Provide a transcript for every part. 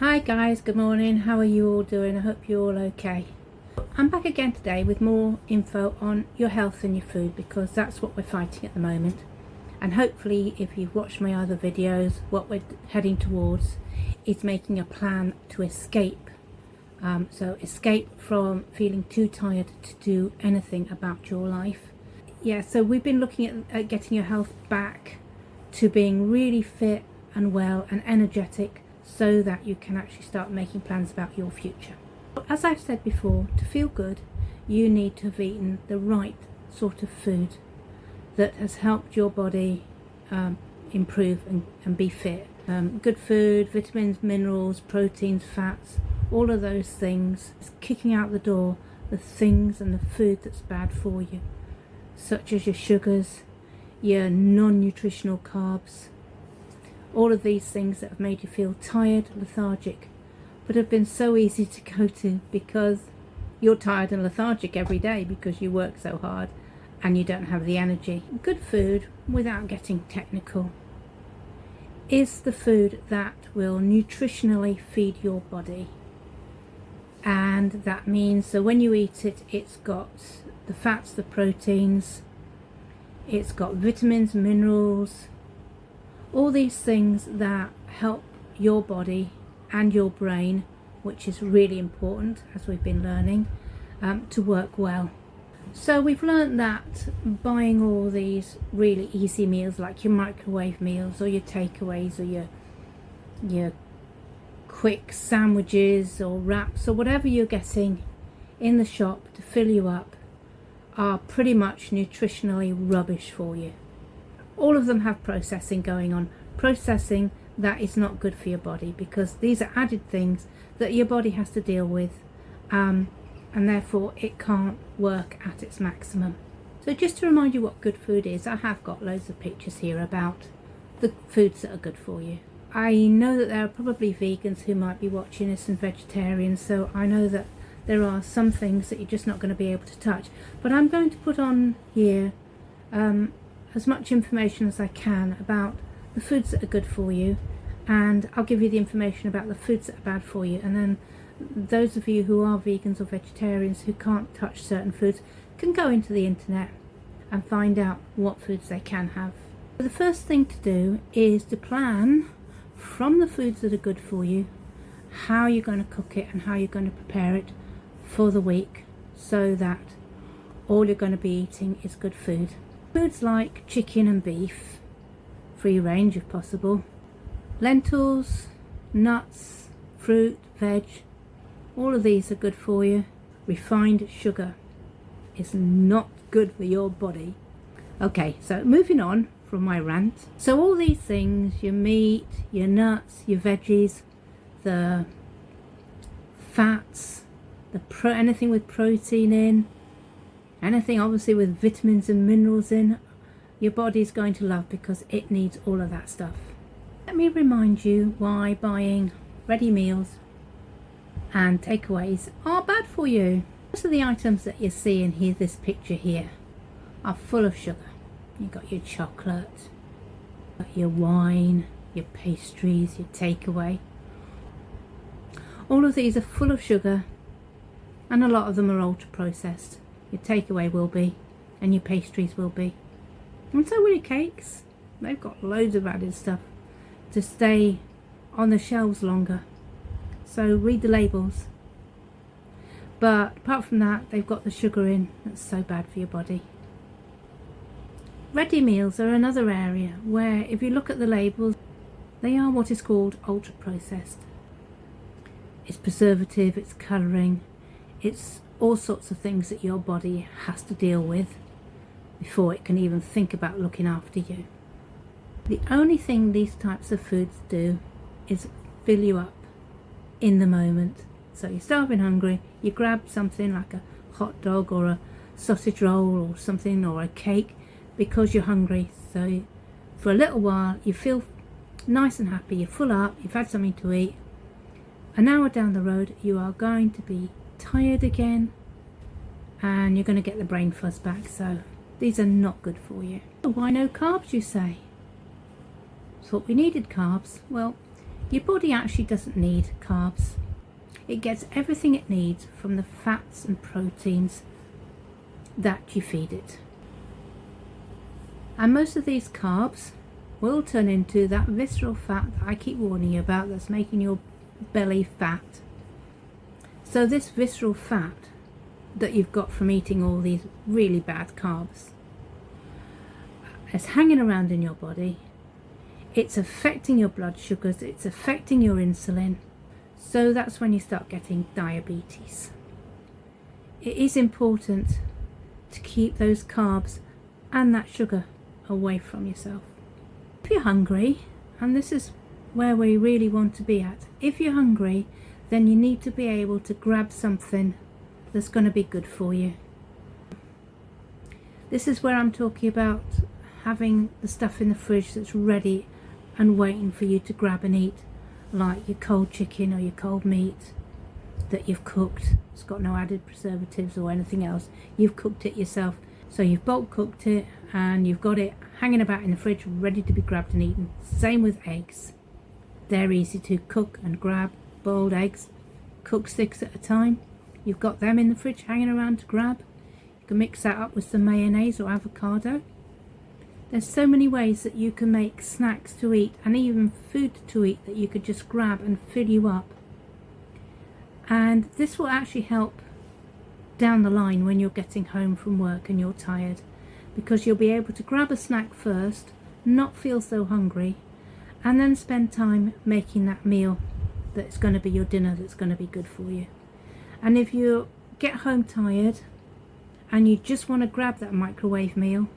Hi guys, good morning. How are you all doing? I hope you're all okay. I'm back again today with more info on your health and your food, because that's what we're fighting at the moment. And hopefully, if you've watched my other videos, what we're heading towards is making a plan to escape. So escape from feeling too tired to do anything about your life. Yeah, so we've been looking at getting your health back to being really fit and well and energetic, so that you can actually start making plans about your future. As I've said before, to feel good, you need to have eaten the right sort of food that has helped your body improve and be fit. Good food, vitamins, minerals, proteins, fats, all of those things. It's kicking out the door the things and the food that's bad for you, such as your sugars, your non-nutritional carbs, all of these things that have made you feel tired, lethargic, but have been so easy to go to because you're tired and lethargic every day because you work so hard and you don't have the energy. Good food, without getting technical, is the food that will nutritionally feed your body. And that means that when you eat it, it's got the fats, the proteins, it's got vitamins, minerals, all these things that help your body and your brain, which is really important, as we've been learning, to work well. So we've learned that buying all these really easy meals, like your microwave meals or your takeaways or your quick sandwiches or wraps or whatever you're getting in the shop to fill you up, are pretty much nutritionally rubbish for you. All of them have processing going on, processing that is not good for your body, because these are added things that your body has to deal with, and therefore it can't work at its maximum. So just to remind you what good food is, I have got loads of pictures here about the foods that are good for you. I know that there are probably vegans who might be watching this and vegetarians, so I know that there are some things that you're just not going to be able to touch, but I'm going to put on here as much information as I can about the foods that are good for you, and I'll give you the information about the foods that are bad for you, and then those of you who are vegans or vegetarians who can't touch certain foods can go into the internet and find out what foods they can have. So the first thing to do is to plan from the foods that are good for you how you're going to cook it and how you're going to prepare it for the week, so that all you're going to be eating is good food. Foods like chicken and beef, free range if possible, lentils, nuts, fruit, veg, all of these are good for you. Refined sugar is not good for your body. Okay, so moving on from my rant. So all these things, your meat, your nuts, your veggies, the fats, anything with protein in, anything obviously with vitamins and minerals in, your body's going to love, because it needs all of that stuff. Let me remind you why buying ready meals and takeaways are bad for you. Most of the items that you see in here, this picture here, are full of sugar. You've got your chocolate, your wine, your pastries, your takeaway. All of these are full of sugar, and a lot of them are ultra processed. Your takeaway will be, and your pastries will be. And so will your cakes. They've got loads of added stuff to stay on the shelves longer. So read the labels. But apart from that, they've got the sugar in that's so bad for your body. Ready meals are another area where, if you look at the labels, they are what is called ultra processed. It's preservative, it's colouring, it's all sorts of things that your body has to deal with before it can even think about looking after you. The only thing these types of foods do is fill you up in the moment. So you're starving hungry, you grab something like a hot dog or a sausage roll or something, or a cake, because you're hungry. So for a little while you feel nice and happy, you're full up, you've had something to eat. An hour down the road you are going to be tired again, and you're going to get the brain fuzz back. So these are not good for you. Why no carbs, you say? Thought we needed carbs. Well, Your body actually doesn't need carbs. It gets everything it needs from the fats and proteins that you feed it. And most of these carbs will turn into that visceral fat that I keep warning you about, that's making your belly fat. So this visceral fat that you've got from eating all these really bad carbs, it's hanging around in your body. It's affecting your blood sugars, it's affecting your insulin. So that's when you start getting diabetes. It is important to keep those carbs and that sugar away from yourself. If you're hungry, and this is where we really want to be at, if you're hungry, then you need to be able to grab something that's going to be good for you. This is where I'm talking about having the stuff in the fridge that's ready and waiting for you to grab and eat, like your cold chicken or your cold meat that you've cooked. It's got no added preservatives or anything else. You've cooked it yourself. So you've bulk cooked it and you've got it hanging about in the fridge ready to be grabbed and eaten. Same with eggs. They're easy to cook and grab. Boiled eggs, cook 6 at a time. You've got them in the fridge hanging around to grab. You can mix that up with some mayonnaise or avocado. There's so many ways that you can make snacks to eat and even food to eat that you could just grab and fill you up. And this will actually help down the line when you're getting home from work and you're tired, because you'll be able to grab a snack first, not feel so hungry, and then spend time making that meal that's going to be your dinner, that's going to be good for you. And if you get home tired and you just want to grab that microwave meal,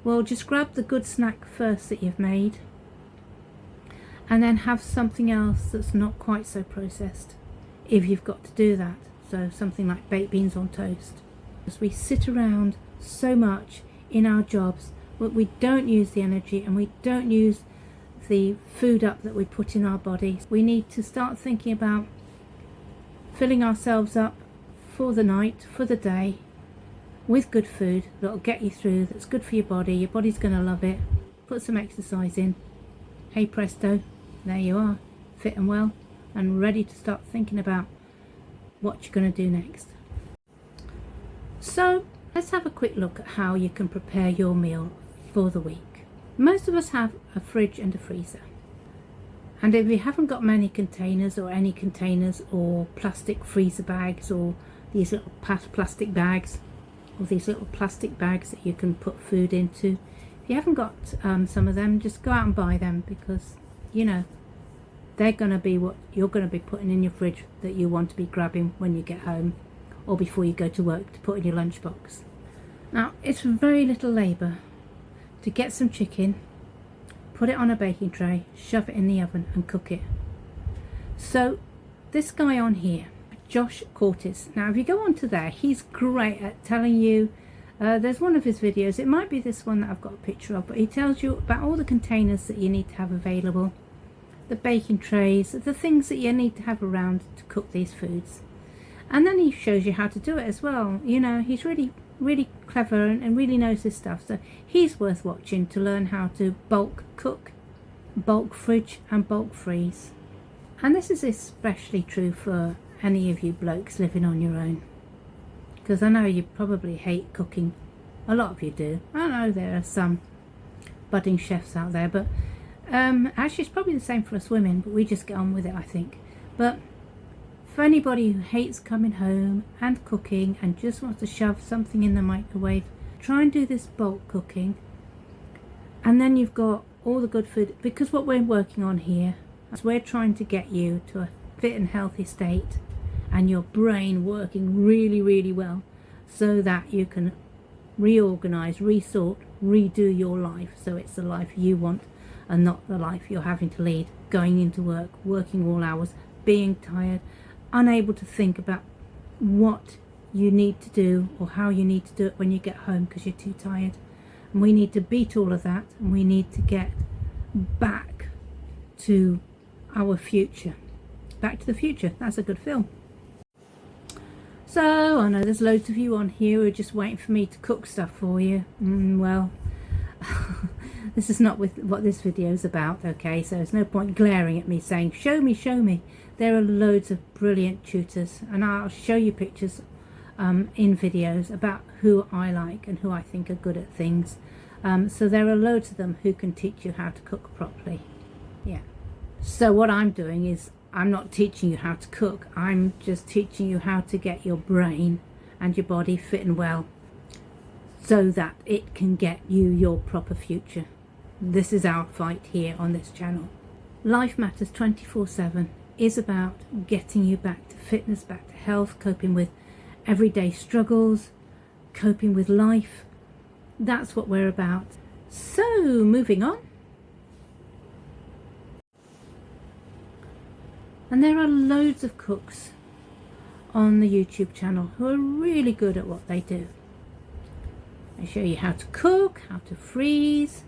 well, just grab the good snack first that you've made and then have something else that's not quite so processed, if you've got to do that. So something like baked beans on toast. As we sit around so much in our jobs, but we don't use the energy and we don't use the food up that we put in our bodies. We need to start thinking about filling ourselves up for the night, for the day, with good food that'll get you through, that's good for your body. Your body's going to love it. Put some exercise in. Hey presto, there you are, fit and well and ready to start thinking about what you're going to do next. So let's have a quick look at how you can prepare your meal for the week. Most of us have a fridge and a freezer, and if you haven't got many containers or any containers or plastic freezer bags or these little plastic bags or these little plastic bags that you can put food into, if you haven't got some of them, just go out and buy them, because you know they're going to be what you're going to be putting in your fridge that you want to be grabbing when you get home or before you go to work to put in your lunchbox. Now, it's very little labour to get some chicken, put it on a baking tray, shove it in the oven and cook it. So this guy on here, Josh Cortis, now if you go onto there, he's great at telling you, there's one of his videos, it might be this one that I've got a picture of, but he tells you about all the containers that you need to have available, the baking trays, the things that you need to have around to cook these foods. And then he shows you how to do it as well. You know, he's really clever and really knows his stuff. So he's worth watching to learn how to bulk cook, bulk fridge and bulk freeze. And this is especially true for any of you blokes living on your own, because I know you probably hate cooking. A lot of you do. I know there are some budding chefs out there, but actually it's probably the same for us women, but we just get on with it, I think. But for anybody who hates coming home and cooking and just wants to shove something in the microwave, try and do this bulk cooking, and then you've got all the good food. Because what we're working on here is we're trying to get you to a fit and healthy state and your brain working really well, so that you can reorganize, resort, redo your life so it's the life you want and not the life you're having to lead, going into work, working all hours, being tired, unable to think about what you need to do or how you need to do it when you get home because you're too tired. And we need to beat all of that, and we need to get back to our future. Back to the Future, that's a good film. So I know there's loads of you on here who are just waiting for me to cook stuff for you. Well, This is not what this video is about, okay? So there's no point glaring at me saying, show me, show me. There are loads of brilliant tutors, and I'll show you pictures in videos about who I like and who I think are good at things. So there are loads of them who can teach you how to cook properly. Yeah. So what I'm doing is, I'm not teaching you how to cook. I'm just teaching you how to get your brain and your body fit and well, so that it can get you your proper future. This is our fight here on this channel. Life Matters 24/7 is about getting you back to fitness, back to health, coping with everyday struggles, coping with life. That's what we're about. So moving on. And there are loads of cooks on the YouTube channel who are really good at what they do. They show you how to cook, how to freeze,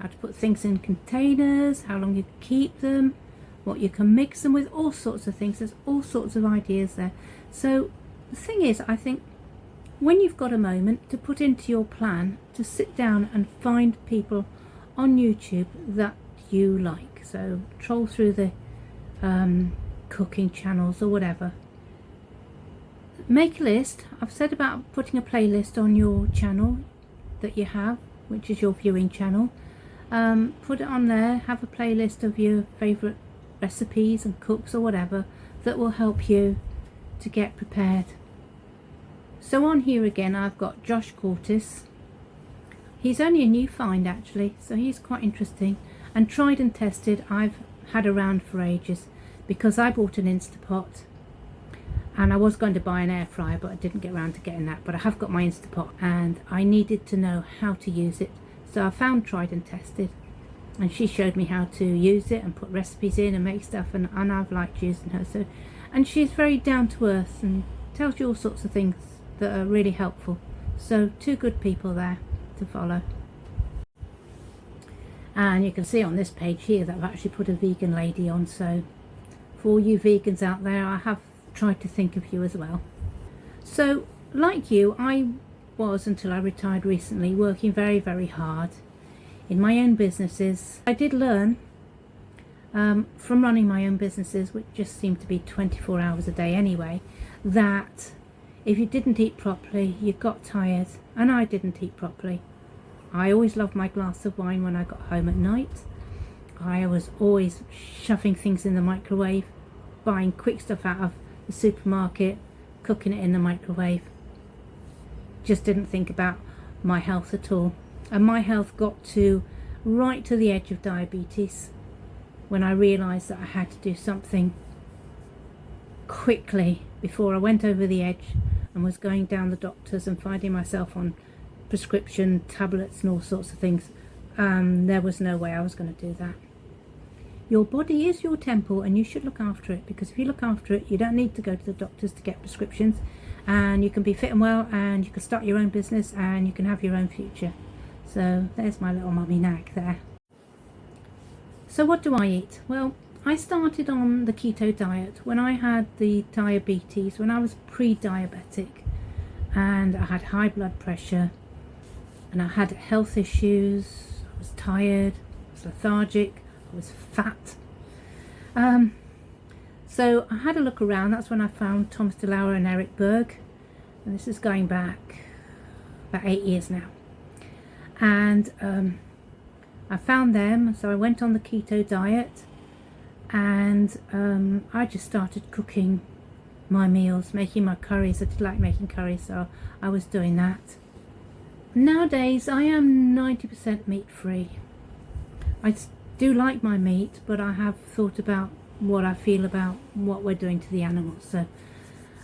how to put things in containers, how long you can keep them, what you can mix them with, all sorts of things. There's all sorts of ideas there. So the thing is, I think when you've got a moment to put into your plan, to sit down and find people on YouTube that you like. So troll through the cooking channels or whatever. Make a list. I've said about putting a playlist on your channel that you have, which is your viewing channel. Put it on there, have a playlist of your favourite recipes and cooks or whatever that will help you to get prepared. So on here again I've got Josh Cortis. He's only a new find actually, so he's quite interesting and tried and tested. I've had around for ages because I bought an Instapot, and I was going to buy an air fryer but I didn't get around to getting that, but I have got my Instapot and I needed to know how to use it. So I found Tried and Tested, and she showed me how to use it and put recipes in and make stuff, and I've liked using her. So, and she's very down to earth and tells you all sorts of things that are really helpful. So two good people there to follow. And you can see on this page here that I've actually put a vegan lady on, so for all you vegans out there, I have tried to think of you as well. So like you, I was, until I retired recently, working very, very hard in my own businesses. I did learn from running my own businesses, which just seemed to be 24 hours a day anyway, that if you didn't eat properly, you got tired, and I didn't eat properly. I always loved my glass of wine when I got home at night. I was always shoving things in the microwave, buying quick stuff out of the supermarket, cooking it in the microwave. Just didn't think about my health at all. And my health got to right to the edge of diabetes when I realised that I had to do something quickly before I went over the edge and was going down the doctors and finding myself on prescription tablets and all sorts of things. There was no way I was going to do that. Your body is your temple, and you should look after it, because if you look after it, you don't need to go to the doctors to get prescriptions, and you can be fit and well, and you can start your own business, and you can have your own future. So there's my little mummy nag there. So what do I eat? Well, I started on the keto diet when I had the diabetes, when I was pre-diabetic, and I had high blood pressure, and I had health issues. I was tired, I was lethargic, I was fat. So I had a look around. That's when I found Thomas DeLauer and Eric Berg, and this is going back about 8 years now. And I found them, so I went on the keto diet, and I just started cooking my meals, making my curries. I did like making curries, so I was doing that. Nowadays I am 90% meat free. I do like my meat, but I have thought about what I feel about what we're doing to the animals, so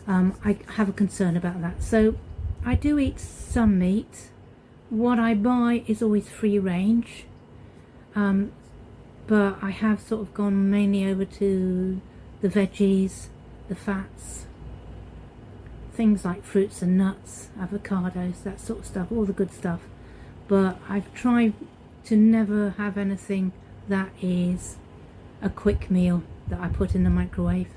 I have a concern about that. So I do eat some meat. What I buy is always free range, but I have sort of gone mainly over to the veggies, the fats, things like fruits and nuts, avocados, that sort of stuff, all the good stuff. But I've tried to never have anything that is a quick meal that I put in the microwave.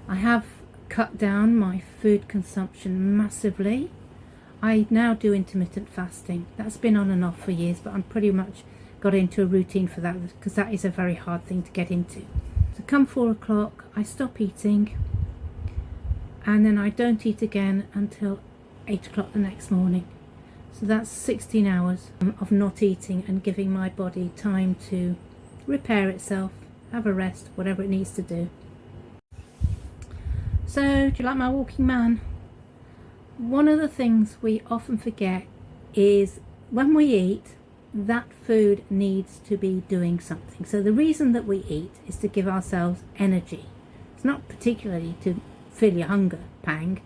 I have cut down my food consumption massively. I now do intermittent fasting. That's been on and off for years, but I'm pretty much got into a routine for that, because that is a very hard thing to get into. So come 4 o'clock, I stop eating, and then I don't eat again until 8 o'clock the next morning. So that's 16 hours of not eating and giving my body time to repair itself, have a rest, whatever it needs to do. So, do you like my walking man? One of the things we often forget is when we eat, that food needs to be doing something. So the reason that we eat is to give ourselves energy. It's not particularly to fill your hunger pang,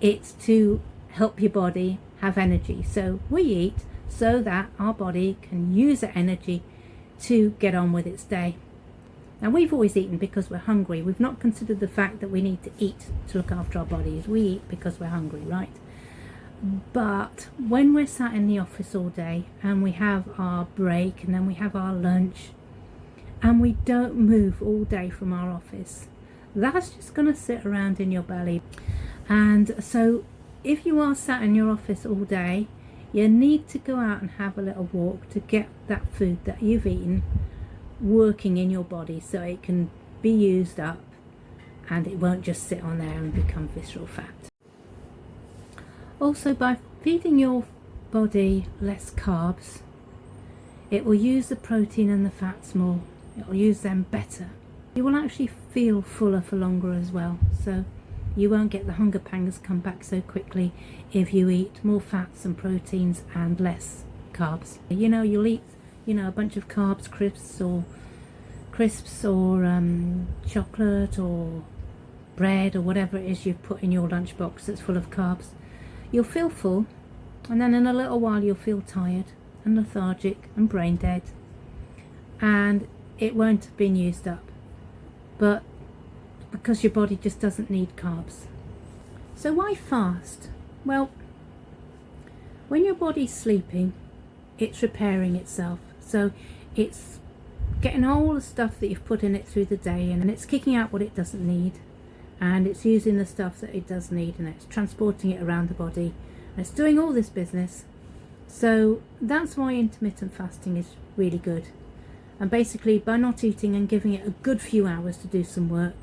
it's to help your body have energy. So we eat so that our body can use that energy to get on with its day. Now, we've always eaten because we're hungry. We've not considered the fact that we need to eat to look after our bodies. We eat because we're hungry, right? But when we're sat in the office all day and we have our break and then we have our lunch and we don't move all day from our office, that's just going to sit around in your belly. And so if you are sat in your office all day, you need to go out and have a little walk to get that food that you've eaten working in your body so it can be used up and it won't just sit on there and become visceral fat. Also, by feeding your body less carbs, it will use the protein and the fats more. It will use them better. You will actually feel fuller for longer as well. So you won't get the hunger pangs come back so quickly if you eat more fats and proteins and less carbs. You know, you'll eat, a bunch of carbs, crisps or chocolate or bread or whatever it is you've put in your lunchbox that's full of carbs. You'll feel full, and then in a little while you'll feel tired and lethargic and brain dead, and it won't have been used up, but because your body just doesn't need carbs. So why fast? Well, when your body's sleeping, it's repairing itself. So it's getting all the stuff that you've put in it through the day, and it's kicking out what it doesn't need, and it's using the stuff that it does need, and it's transporting it around the body, and it's doing all this business. So that's why intermittent fasting is really good. And basically, by not eating and giving it a good few hours to do some work,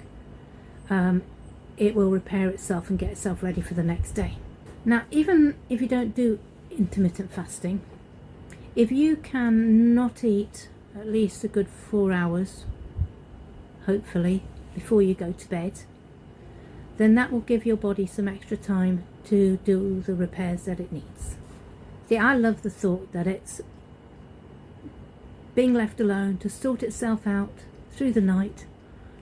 it will repair itself and get itself ready for the next day. Now, even if you don't do intermittent fasting, if you can not eat at least a good 4 hours, hopefully, before you go to bed, then that will give your body some extra time to do the repairs that it needs. See, I love the thought that it's being left alone to sort itself out through the night.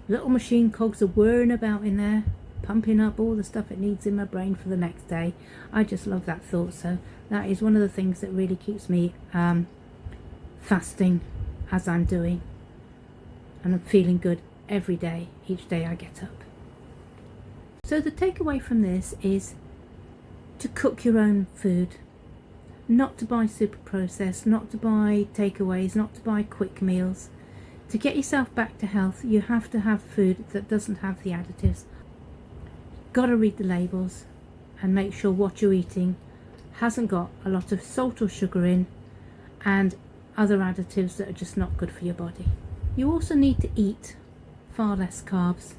Little machine cogs are whirring about in there, pumping up all the stuff it needs in my brain for the next day. I just love that thought. So that is one of the things that really keeps me fasting as I'm doing, and I'm feeling good every day, each day I get up. So the takeaway from this is to cook your own food, not to buy super processed, not to buy takeaways, not to buy quick meals. To get yourself back to health, you have to have food that doesn't have the additives. Got to read the labels and make sure what you're eating hasn't got a lot of salt or sugar in and other additives that are just not good for your body. You also need to eat far less carbs.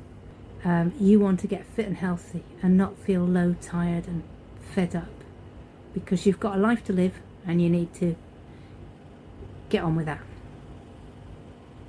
You want to get fit and healthy and not feel low, tired and fed up, because you've got a life to live and you need to get on with that.